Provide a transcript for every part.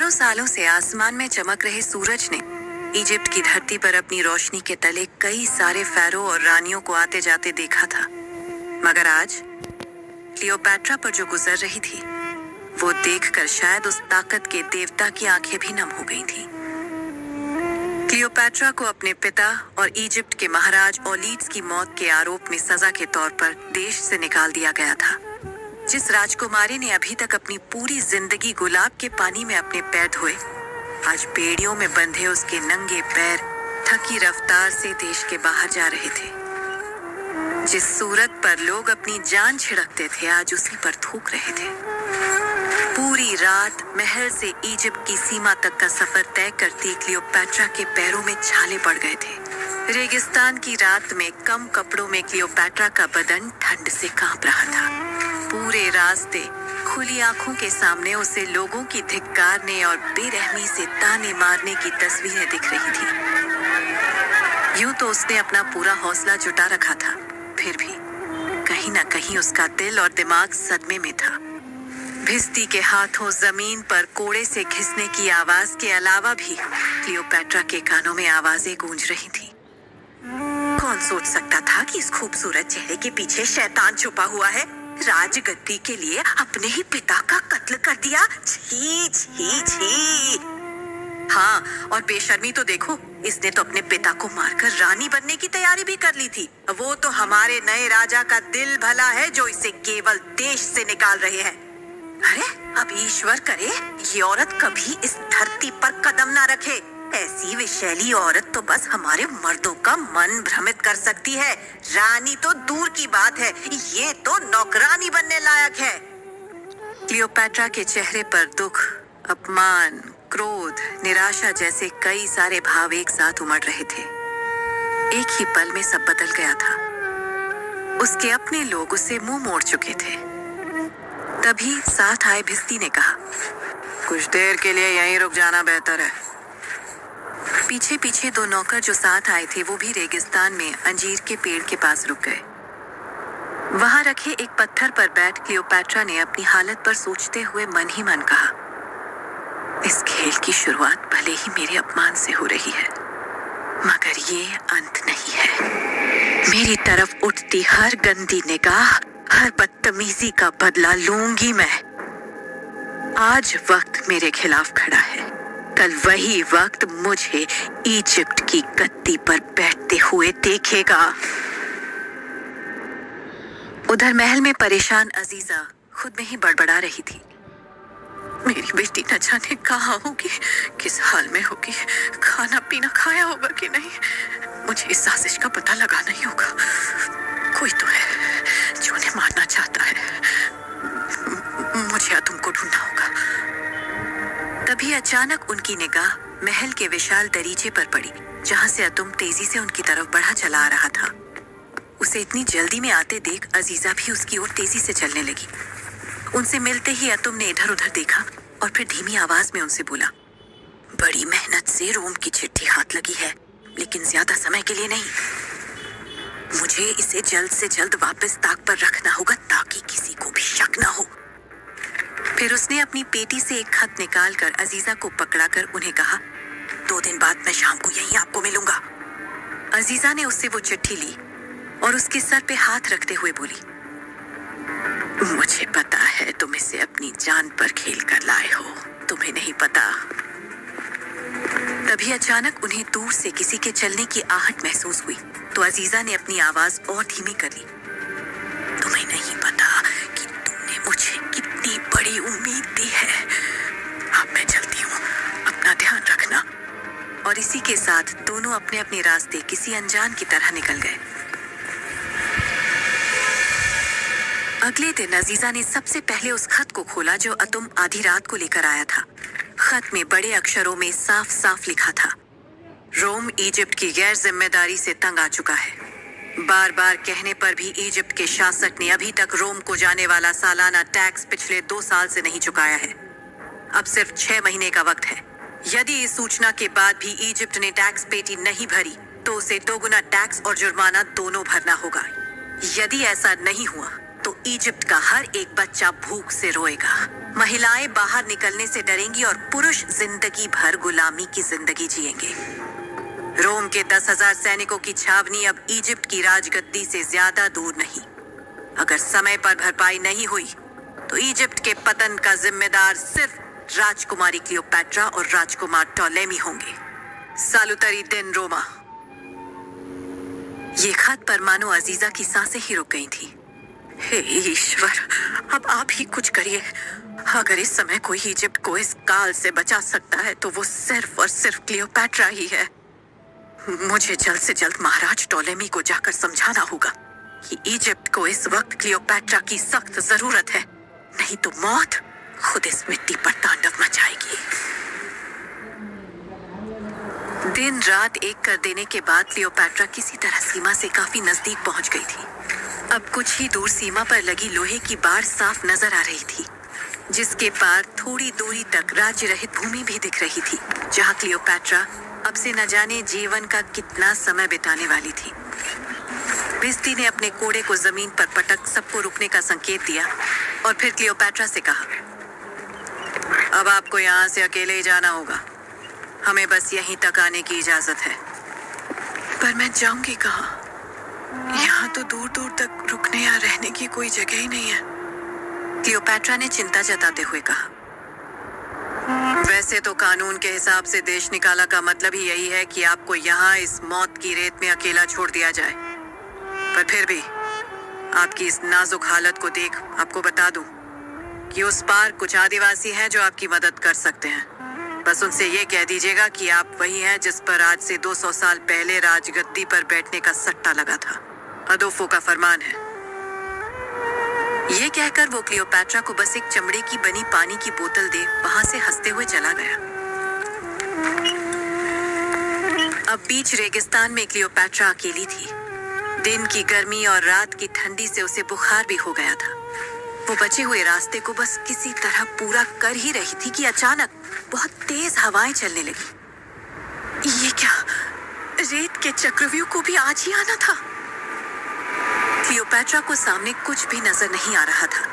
हजारों सालों से आसमान में चमक रहे सूरज ने इजिप्ट की धरती पर अपनी रोशनी के तले कई सारे फैरो और रानियों को आते जाते देखा था। मगर आज क्लियोपैट्रा पर जो गुजर रही थी, वो देखकर शायद उस ताकत के देवता की आंखें भी नम हो गई थीं। क्लियोपैट्रा को अपने पिता और इजिप्ट के महाराज ओलीड्स की मौत के आरोप में सजा के तौर पर देश से निकाल दिया गया था। जिस राजकुमारी ने अभी तक अपनी पूरी जिंदगी गुलाब के पानी में अपने पैर धोए, आज बेड़ियों में बंधे उसके नंगे पैर थकी रफ्तार से देश के बाहर जा रहे थे। जिस सूरत पर लोग अपनी जान छिड़कते थे, आज उसी पर थूक रहे थे। पूरी रात महल से इजिप्ट की सीमा तक का सफर तय करती क्लियोपैट्रा के पैरों में छाले पड़ गए थे। रेगिस्तान की रात में कम कपड़ों में क्लियोपैट्रा का बदन ठंड से कांप रहा था। पूरे रास्ते खुली आंखों के सामने उसे लोगों की धिक्कारने और बेरहमी से ताने मारने की तस्वीरें दिख रही थी। यूं तो उसने अपना पूरा हौसला जुटा रखा था, फिर भी कहीं ना कहीं उसका दिल और दिमाग सदमे में था। भिस्ती के हाथों जमीन पर कोड़े से घिसने की आवाज के अलावा भी क्लियोपैट्रा के कानों में आवाजें गूंज रही थी। कौन सोच सकता था कि इस खूबसूरत चेहरे के पीछे शैतान छुपा हुआ है। राजगद्दी के लिए अपने ही पिता का कत्ल कर दिया। छी छी छी। हाँ, और बेशर्मी तो देखो, इसने तो अपने पिता को मारकर रानी बनने की तैयारी भी कर ली थी। वो तो हमारे नए राजा का दिल भला है जो इसे केवल देश से निकाल रहे हैं। अरे अब ईश्वर करे ये औरत कभी इस धरती पर कदम ना रखे। ऐसी विशैली औरत तो बस हमारे मर्दों का मन भ्रमित कर सकती है। रानी तो दूर की बात है, ये तो नौकरानी बनने लायक है। क्लियोपैट्रा के चेहरे पर दुख, अपमान, क्रोध, निराशा जैसे कई सारे भाव एक साथ उमड़ रहे थे। एक ही पल में सब बदल गया था। उसके अपने लोग उससे मुंह मोड़ चुके थे। तभी साथ आए भिस्ती ने कहा, कुछ देर के लिए यहीं रुक जाना बेहतर है। पीछे पीछे दो नौकर जो साथ आए थे, वो भी रेगिस्तान में अंजीर के पेड़ के पास रुक गए। वहां रखे एक पत्थर पर बैठ क्लियोपैट्रा ने अपनी हालत पर सोचते हुए मन ही मन कहा, इस खेल की शुरुआत भले ही मेरे अपमान से हो रही है, मगर ये अंत नहीं है। मेरी तरफ उठती हर गंदी निगाह, हर बदतमीजी का बदला लूंगी मैं। आज वक्त मेरे खिलाफ खड़ा है, कल वही वक्त मुझे इजिप्ट की गद्दी पर बैठते हुए देखेगा। उधर महल में परेशान अजीजा खुद में ही बड़बड़ा रही थी। मेरी बेटी न जाने कहाँ होगी, किस हाल में होगी, खाना पीना खाया होगा कि नहीं। मुझे इस साजिश का पता लगाना ही होगा। कोई तो है जो उन्हें मारना चाहता है। मुझे तुमको ढूंढना होगा। तभी अचानक उनकी निगाह महल के विशाल दरीचे पर पड़ी, जहां से अतुम तेजी से उनकी तरफ बढ़ा चला आ रहा था। उसे इतनी जल्दी में आते देख अजीजा भी उसकी ओर तेजी से चलने लगी। उनसे मिलते ही अतुम ने इधर उधर देखा और फिर धीमी आवाज में उनसे बोला, बड़ी मेहनत से रोम की चिट्ठी हाथ लगी है, लेकिन ज्यादा समय के लिए नहीं। मुझे इसे जल्द से जल्द वापस ताक पर रखना होगा ताकि किसी को भी शक न हो। फिर उसने अपनी पेटी से एक खत निकालकर अजीजा को पकड़ाकर उन्हें कहा, 2 दिन बाद मैं शाम को यहीं आपको मिलूंगा। अजीजा ने उससे वो चिट्ठी ली और उसके सर पे हाथ रखते हुए बोली, मुझे पता है तुम इसे अपनी जान पर खेल कर लाए हो, तुम्हें नहीं पता। तभी अचानक उन्हें दूर से किसी के चलने की आहट महसूस हुई, तो अजीजा ने अपनी आवाज और धीमी कर ली, तुम्हें नहीं पता कि तुमने मुझे कितनी बड़ी उम्मीद दी है। अब मैं चलती हूँ, अपना ध्यान रखना। और इसी के साथ दोनों अपने अपने रास्ते किसी अनजान की तरह निकल गए। अगले दिन अजीजा ने सबसे पहले उस खत को खोला जो अतुम आधी रात को लेकर आया था। खत में बड़े अक्षरों में साफ साफ लिखा था, रोम इजिप्ट की गैर जिम्मेदारी से तंग आ चुका है। बार बार कहने पर भी इजिप्ट के शासक ने अभी तक रोम को जाने वाला सालाना टैक्स पिछले 2 साल से नहीं चुकाया है। अब सिर्फ 6 महीने का वक्त है। यदि इस सूचना के बाद भी इजिप्ट ने टैक्स पेटी नहीं भरी तो उसे दोगुना टैक्स और जुर्माना दोनों भरना होगा। यदि ऐसा नहीं हुआ तो इजिप्ट का हर एक बच्चा भूख से रोएगा। महिलाएं बाहर निकलने से डरेंगी और पुरुष जिंदगी भर गुलामी की जिंदगी जिएंगे। रोम के 10,000 सैनिकों की छावनी अब इजिप्ट की राजगद्दी से ज्यादा दूर नहीं। अगर समय पर भरपाई नहीं हुई तो इजिप्ट के पतन का जिम्मेदार सिर्फ राजकुमारी क्लियोपैट्रा और राजकुमार टॉलेमी होंगे। सालुतरी दिन रोमा। ये खत पर मानो अजीजा की सांसें ही रुक गई थी। हे ईश्वर, अब आप ही कुछ करिए। अगर इस समय कोई इजिप्ट को इस काल से बचा सकता है तो वो सिर्फ और सिर्फ क्लियोपैट्रा ही है। मुझे जल्द से जल्द महाराज टॉलेमी को जाकर समझाना होगा कि इजिप्ट को इस वक्त क्लियोपैट्रा की सख्त जरूरत है, नहीं तो मौत खुद इस मिट्टी पर तांडव मचाएगी। दिन रात एक कर देने के बाद क्लियोपैट्रा किसी तरह सीमा से काफी नजदीक पहुंच गई थी। अब कुछ ही दूर सीमा पर लगी लोहे की बाड़ साफ नजर आ रही थी, जिसके पार थोड़ी दूरी तक राज्य रहित भूमि भी दिख रही थी, जहां क्लियोपैट्रा अब से न जाने जीवन का कितना समय बिताने वाली थी। बिस्ती ने अपने कोड़े को जमीन पर पटक सबको रुकने का संकेत दिया और फिर क्लियोपैट्रा से कहा, अब आपको यहाँ से अकेले ही जाना होगा। हमें बस यहीं तक आने की इजाजत है। पर मैं जाऊंगी कहाँ? यहाँ तो दूर दूर तक रुकने या रहने की कोई जगह ही नहीं है। क्लियोपैट्रा ने चिंता जताते हुए कहा, वैसे तो कानून के हिसाब से देश निकाला का मतलब ही यही है कि आपको यहाँ इस मौत की रेत में अकेला छोड़ दिया जाए। पर फिर भी आपकी इस नाजुक हालत को देख आपको बता दूं कि उस पार कुछ आदिवासी हैं जो आपकी मदद कर सकते हैं। बस उनसे ये कह दीजिएगा कि आप वही हैं जिस पर आज से 200 साल पहले राजगद्दी पर बैठने का सट्टा लगा था। अदोफो का फरमान है। ये कहकर वो क्लियोपैट्रा को बस एक चमड़े की बनी पानी की बोतल दे वहां से हंसते हुए चला गया। अब बीच रेगिस्तान में क्लियोपैट्रा अकेली थी। दिन की गर्मी और रात की ठंडी से उसे बुखार भी हो गया था। वो बचे हुए रास्ते को बस किसी तरह पूरा कर ही रही थी कि अचानक बहुत तेज हवाएं चलने लगी। ये क्या, रेत के चक्रव्यूह को भी आज ही आना था? क्लियोपैट्रा को सामने कुछ भी नजर नहीं आ रहा था।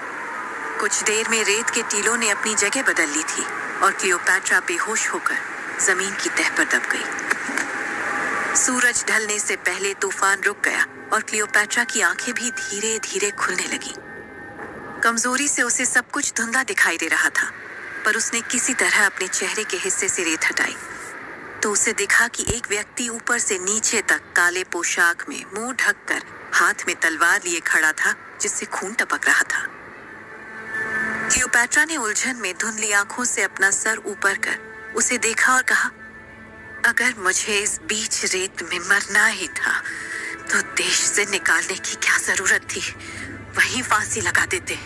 कुछ देर में रेत के टीलों ने अपनी जगह बदल ली थी और क्लियोपैट्रा बेहोश होकर जमीन की तह पर दब गई। सूरज ढलने से पहले तूफान रुक गया और क्लियोपैट्रा की आंखें भी धीरे धीरे खुलने लगीं। कमजोरी से उसे सब कुछ धुंधला दिखाई दे रहा था, पर उसने किसी तरह अपने चेहरे के हिस्से से रेत हटाई तो उसे दिखा कि एक व्यक्ति ऊपर से नीचे तक काले पोशाक में मुंह ढककर हाथ में तलवार लिए खड़ा था, जिससे खून टपक रहा था। क्लियोपैट्रा ने उलझन में धुंधली आंखों से अपना सर ऊपर कर उसे देखा और कहा, अगर मुझे इस बीच रेत में मरना ही था तो देश से निकालने की क्या जरूरत थी? वहीं फांसी लगा देते।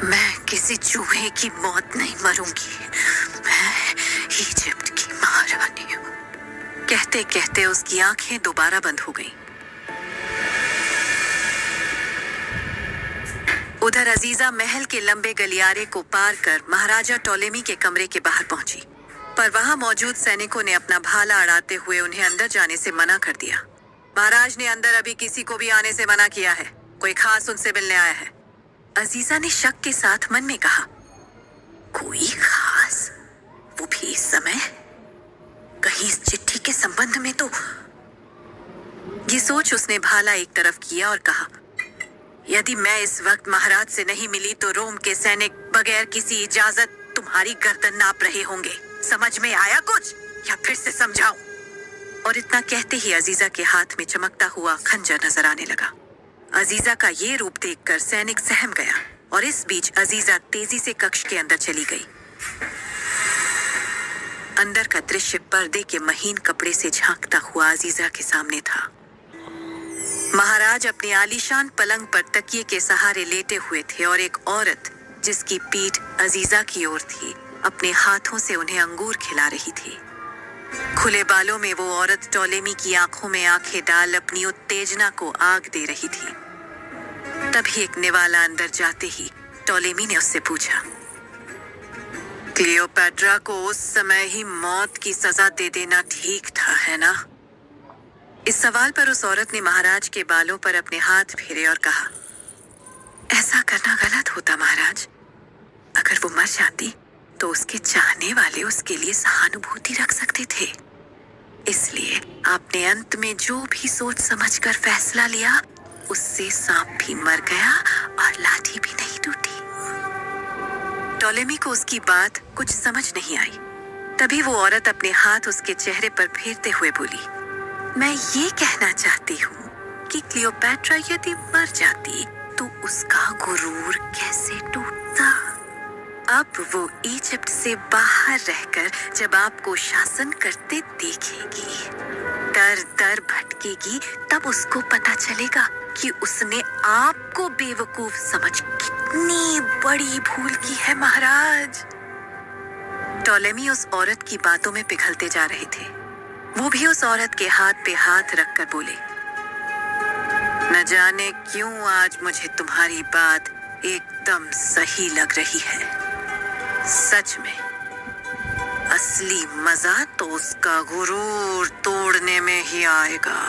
मैं किसी चूहे की मौत नहीं मरूंगी। मैं इजिप्ट की महारानी हूं। कहते कहते उसकी आंखें दोबारा बंद हो गईं। उधर अजीजा महल के लंबे गलियारे को पार कर महाराजा टॉलेमी के कमरे के बाहर पहुंची, पर वहां मौजूद सैनिकों ने अपना भाला अड़ाते हुए उन्हें अंदर जाने से मना कर दिया। महाराज ने अंदर अभी किसी को भी आने से मना किया है। कोई खास उनसे मिलने आया है। अजीजा ने शक के साथ मन में कहा, कोई खास? वो भी इस समय? कहीं इस चिट्ठी के संबंध में तो? ये सोच उसने भाला एक तरफ किया और कहा, यदि मैं इस वक्त महाराज से नहीं मिली तो रोम के सैनिक बगैर किसी इजाजत तुम्हारी गर्दन नाप रहे होंगे। समझ में आया कुछ, या फिर से समझाऊं? और इतना कहते ही अजीजा के हाथ में चमकता हुआ खंजर नजर आने लगा। अजीजा का ये रूप देखकर सैनिक सहम गया और इस बीच अजीजा तेजी से कक्ष के अंदर चली गई। अंदर का दृश्य पर्दे के महीन कपड़े से झांकता हुआ अजीजा के सामने था। महाराज अपने आलीशान पलंग पर तकिए के सहारे लेटे हुए थे और एक औरत, जिसकी पीठ अजीजा की ओर थी, अपने हाथों से उन्हें अंगूर खिला रही थी। खुले बालों में वो औरत टॉलेमी की आंखों में आंखें डाल अपनी उत्तेजना को आग दे रही थी। तभी एक निवाला अंदर जाते ही टॉलेमी ने उससे पूछा, क्लियोपैट्रा को उस समय ही मौत की सजा दे देना ठीक था, है ना? इस सवाल पर उस औरत ने महाराज के बालों पर अपने हाथ फेरे और कहा, ऐसा करना गलत होता महाराज। अगर वो मर जाती तो उसके चाहने वाले उसके लिए सहानुभूति रख सकते थे। इसलिए आपने अंत में जो भी सोच समझकर फैसला लिया, उससे सांप भी मर गया और लाठी भी नहीं टूटी। टॉलेमी को उसकी बात कुछ समझ नहीं आई। तभी वो औरत अपने हाथ उसके चेहरे पर फेरते हुए बोली, मैं ये कहना चाहती हूँ कि क्लियोपैट्रा यदि मर जाती तो उसका गुरूर कैसे टूटता। अब वो इजिप्ट से बाहर रहकर जब आपको शासन करते देखेगी, दर दर भटकेगी, तब उसको पता चलेगा कि उसने आपको बेवकूफ समझ कितनी बड़ी भूल की है महाराज। टॉलेमी उस औरत की बातों में पिघलते जा रहे थे। वो भी उस औरत के हाथ पे हाथ रखकर बोले, न जाने क्यों आज मुझे तुम्हारी बात एकदम सही लग रही है। सच में असली मजा तो उसका गुरूर तोड़ने में ही आएगा।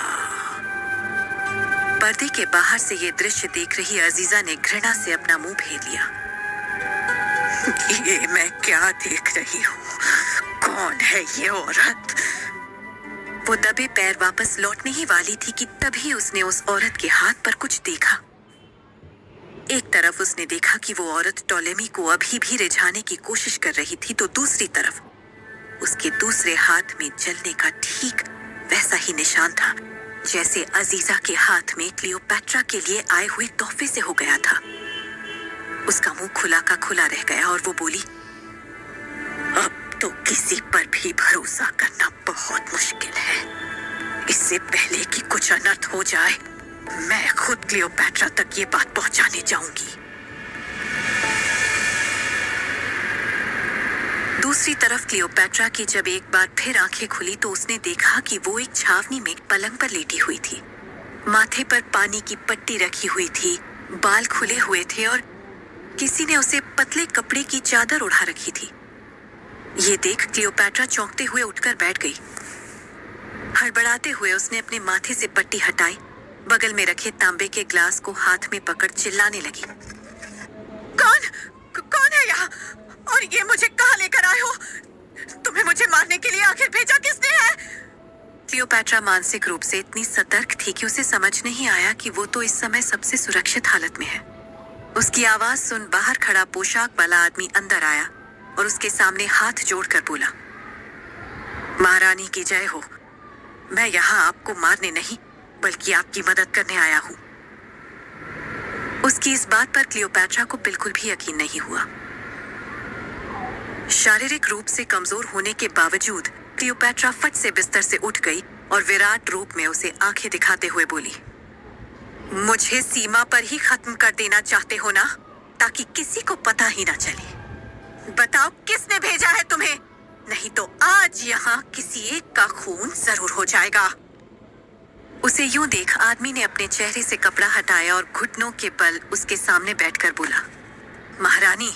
पर्दे के बाहर से ये दृश्य देख रही अजीजा ने घृणा से अपना मुंह फेर लिया। ये मैं क्या देख रही हूँ? कौन है ये औरत? वो दबे पैर वापस लौटने ही वाली थी कि तभी उसने उस औरत के हाथ पर कुछ देखा। एक तरफ उसने देखा कि वो औरत टॉलेमी को अभी भी रिझाने की कोशिश कर रही थी, तो दूसरी तरफ उसके दूसरे हाथ में जलने का ठीक वैसा ही निशान था जैसे अजीजा के हाथ में क्लियोपैट्रा के लिए आए हुए तोहफे से हो गया था। उसका मुंह खुला का खुला रह गया और वो बोली, अब तो किसी पर भी भरोसा करना बहुत मुश्किल है। इससे पहले कि कुछ अनर्थ हो जाए, मैं खुद क्लियोपैट्रा तक ये बात पहुंचाने जाऊंगी। दूसरी तरफ क्लियोपैट्रा की जब एक बार फिर आंखें खुली तो उसने देखा कि वो एक छावनी में पलंग पर लेटी हुई थी। माथे पर पानी की पट्टी रखी हुई थी, बाल खुले हुए थे और किसी ने उसे पतले कपड़े की चादर उड़ा रखी थी। ये देख क्लियोपैट्रा चौंकते हुए उठकर बैठ गई। हड़बड़ाते हुए उसने अपने माथे से पट्टी हटाई, बगल में रखे तांबे के ग्लास को हाथ में पकड़ चिल्लाने लगी, कौन है यहाँ? और ये मुझे कहाँ लेकर आए हो? तुम्हें मुझे मारने के लिए आखिर भेजा किसने है? क्लियोपैट्रा मानसिक रूप से इतनी सतर्क थी कि उसे समझ नहीं आया कि वो तो इस समय सबसे सुरक्षित हालत में है। उसकी आवाज सुन बाहर खड़ा पोशाक वाला आदमी अंदर आया और उसके सामने हाथ जोड़कर बोला, महारानी की जय हो। मैं यहाँ आपको मारने नहीं बल्कि आपकी मदद करने आया हूँ। उसकी इस बात पर क्लियोपैट्रा को बिल्कुल भी यकीन नहीं हुआ। शारीरिक रूप से कमजोर होने के बावजूद क्लियोपैट्रा फट से बिस्तर से उठ गई और विराट रूप में उसे आंखें दिखाते हुए बोली, मुझे सीमा पर ही खत्म कर देना चाहते हो ना, ताकि किसी को पता ही ना चले। बताओ किसने भेजा है तुम्हें? नहीं तो आज यहाँ किसी एक का खून जरूर हो जाएगा। उसे यूं देख आदमी ने अपने चेहरे से कपड़ा हटाया और घुटनों के बल उसके सामने बैठकर बोला, महारानी,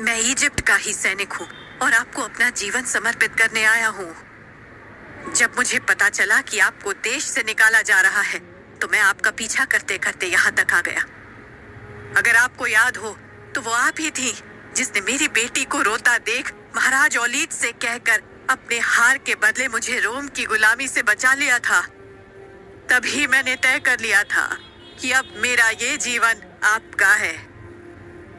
मैं इजिप्ट का ही सैनिक हूँ और आपको अपना जीवन समर्पित करने आया हूँ। जब मुझे पता चला कि आपको देश से निकाला जा रहा है तो मैं आपका पीछा करते करते यहाँ तक आ गया। अगर आपको याद हो तो वो आप ही थी जिसने मेरी बेटी को रोता देख महाराज ओलीद से कहकर अपने हार के बदले मुझे रोम की गुलामी से बचा लिया था। तभी मैंने तय कर लिया था कि अब मेरा ये जीवन आपका है।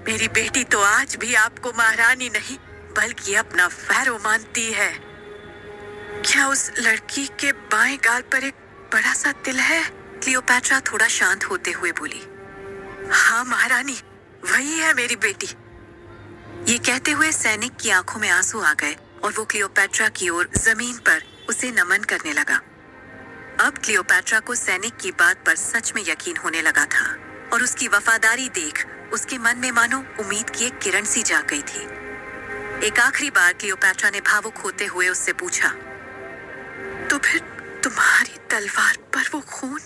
मेरी बेटी तो आज भी आपको महारानी नहीं बल्कि अपना फैरो मानती है। क्या उस लड़की के बाएं गाल पर एक बड़ा सा तिल है? क्लियोपैट्रा थोड़ा शांत होते हुए बोली, हाँ महारानी, वही है मेरी बेटी। ये कहते हुए सैनिक की आंखों में आंसू आ गए और वो क्लियोपैट्रा की ओर जमीन पर उसे नमन करने लगा। अब क्लियोपैट्रा को सैनिक की बात पर सच में यकीन होने लगा था और उसकी वफादारी देख उसके मन में मानो उम्मीद की एक किरण सी जाग गई थी। एक आखिरी बार क्लियोपैट्रा ने भावुक होते हुए उससे पूछा, तो फिर तुम्हारी तलवार पर वो खून?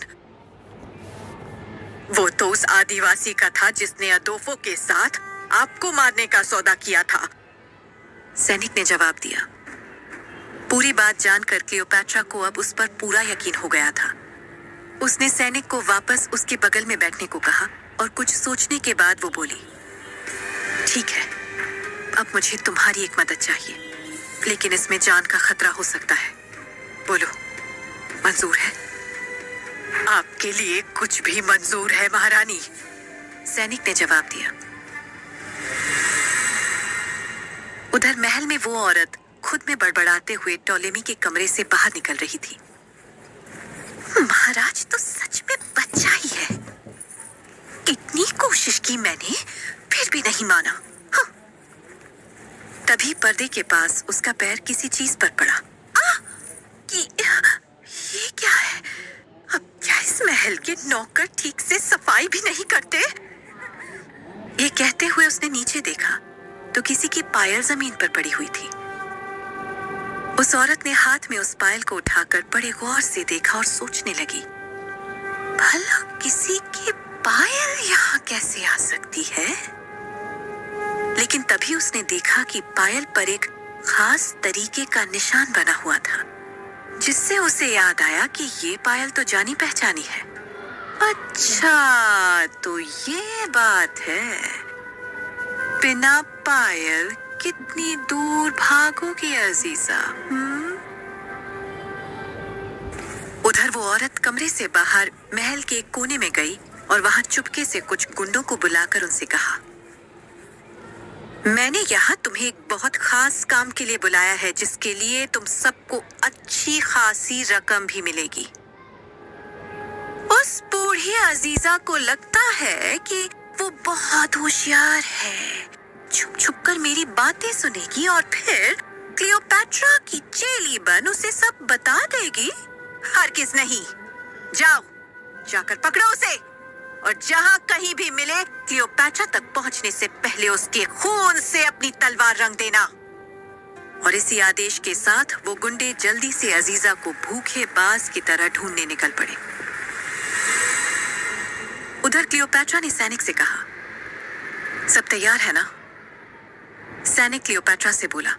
वो तो उस आदिवासी का था जिसने अदोफो के साथ आपको मारने का सौदा किया था, सैनिक ने जवाब दिया। पूरी बात जानकर क्लियोपैट्रा को अब उस पर पूरा यकीन हो गया था। उसने सैनिक को वापस उसके बगल में बैठने को कहा और कुछ सोचने के बाद वो बोली, ठीक है, अब मुझे तुम्हारी एक मदद चाहिए, लेकिन इसमें जान का खतरा हो सकता है। बोलो, मंजूर है? आपके लिए कुछ भी मंजूर है महारानी, सैनिक ने जवाब दिया। उधर महल में वो औरत खुद में बड़बड़ाते हुए टॉलेमी के कमरे से बाहर निकल रही थी। महाराज तो सच में बच्चा ही है। इतनी कोशिश की मैंने, फिर भी नहीं माना। हाँ। तभी पर्दे के पास उसका पैर किसी चीज पर पड़ा। ये क्या है? अब क्या इस महल के नौकर ठीक से सफाई भी नहीं करते? ये कहते हुए उसने नीचे देखा तो किसी की पायल जमीन पर पड़ी हुई थी। उस औरत ने हाथ में उस पायल को उठाकर बड़े गौर से देखा और सोचने लगी, भला किसी की पायल यहाँ कैसे आ सकती है? लेकिन तभी उसने देखा कि पायल पर एक खास तरीके का निशान बना हुआ था, जिससे उसे याद आया कि ये पायल तो जानी पहचानी है। अच्छा, तो ये बात है। बिना पायल कितनी दूर भागोगी अजीजा? उधर वो औरत कमरे से बाहर महल के एक कोने में गई और वहां चुपके से कुछ गुंडों को बुलाकर उनसे कहा, मैंने यहाँ तुम्हें एक बहुत खास काम के लिए बुलाया है, जिसके लिए तुम सबको अच्छी खासी रकम भी मिलेगी। उस बूढ़ी अजीजा को लगता है कि वो बहुत होशियार है, छुप छुप कर मेरी बातें सुनेगी और फिर क्लियोपैट्रा की चेली बन उसे सब बता देगी। हरगिज नहीं। जाओ, जाकर पकड़ो उसे और जहां कहीं भी मिले क्लियोपैट्रा तक पहुंचने से पहले उसके खून से अपनी तलवार रंग देना। और इसी आदेश के साथ वो गुंडे जल्दी से अजीजा को भूखे बाज की तरह ढूंढने निकल पड़े। उधर क्लियोपैट्रा ने सैनिक से कहा, सब तैयार है ना? सैनिक क्लियोपैट्रा से बोला,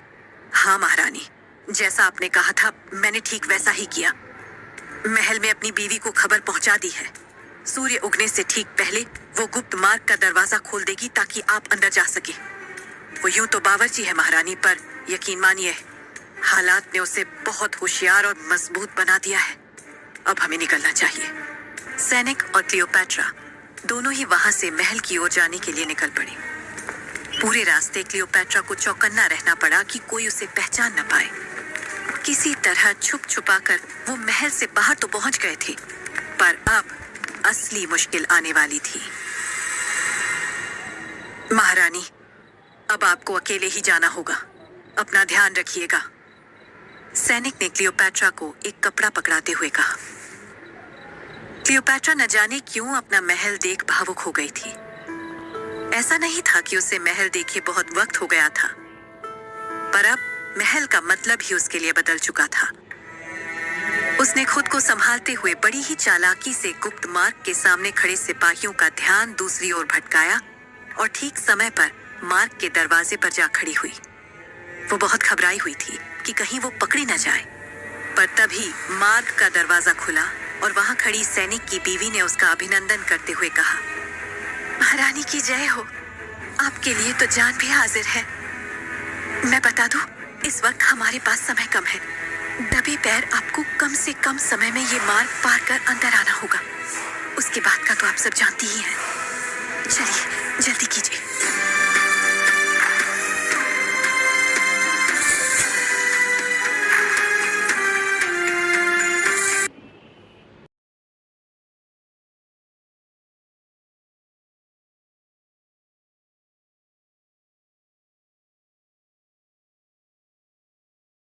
हाँ महारानी, जैसा आपने कहा था मैंने ठीक वैसा ही किया। महल में अपनी बीवी को खबर पहुंचा दी है। सूर्य उगने से ठीक पहले वो गुप्त मार्ग का दरवाजा खोल देगी ताकि आप अंदर जा सके। वो यूं तो बावर्ची है महारानी, पर यकीन मानिए हालात ने उसे बहुत होशियार और मजबूत बना दिया है। अब हमें निकलना चाहिए। सैनिक और क्लियोपैट्रा दोनों ही वहां से महल की ओर जाने के लिए निकल पड़े। पूरे रास्ते क्लियोपैट्रा को चौकन्ना रहना पड़ा कि कोई उसे पहचान न पाए। किसी तरह छुप छुपा कर वो महल से बाहर तो पहुंच गए थे, पर अब असली मुश्किल आने वाली थी। महारानी, अब आपको अकेले ही जाना होगा, अपना ध्यान रखिएगा, सैनिक ने क्लियोपैट्रा को एक कपड़ा पकड़ाते हुए कहा। क्लियोपैट्रा न जाने क्यों अपना महल देख भावुक हो गई थी। ऐसा नहीं था कि उसे महल देखे बहुत वक्त हो गया था, पर अब महल का मतलब ही उसके लिए बदल चुका था। उसने खुद को संभालते हुए बड़ी ही चालाकी से गुप्त मार्ग के सामने खड़े सिपाहियों का ध्यान दूसरी ओर भटकाया और ठीक समय पर मार्ग के दरवाजे पर जा खड़ी हुई। वो बहुत घबराई हुई थी कि कहीं वो पकड़ी न जाए, पर तभी मार्ग का दरवाजा खुला और वहां खड़ी सैनिक की बीवी ने उसका अभिनंदन करते हुए कहा, महारानी की जय हो, आपके लिए तो जान भी हाजिर है। मैं बता दूं, इस वक्त हमारे पास समय कम है। दबे पैर आपको कम से कम समय में ये मार्ग पार कर अंदर आना होगा। उसके बाद का तो आप सब जानती ही हैं। चलिए, जल्दी कीजिए।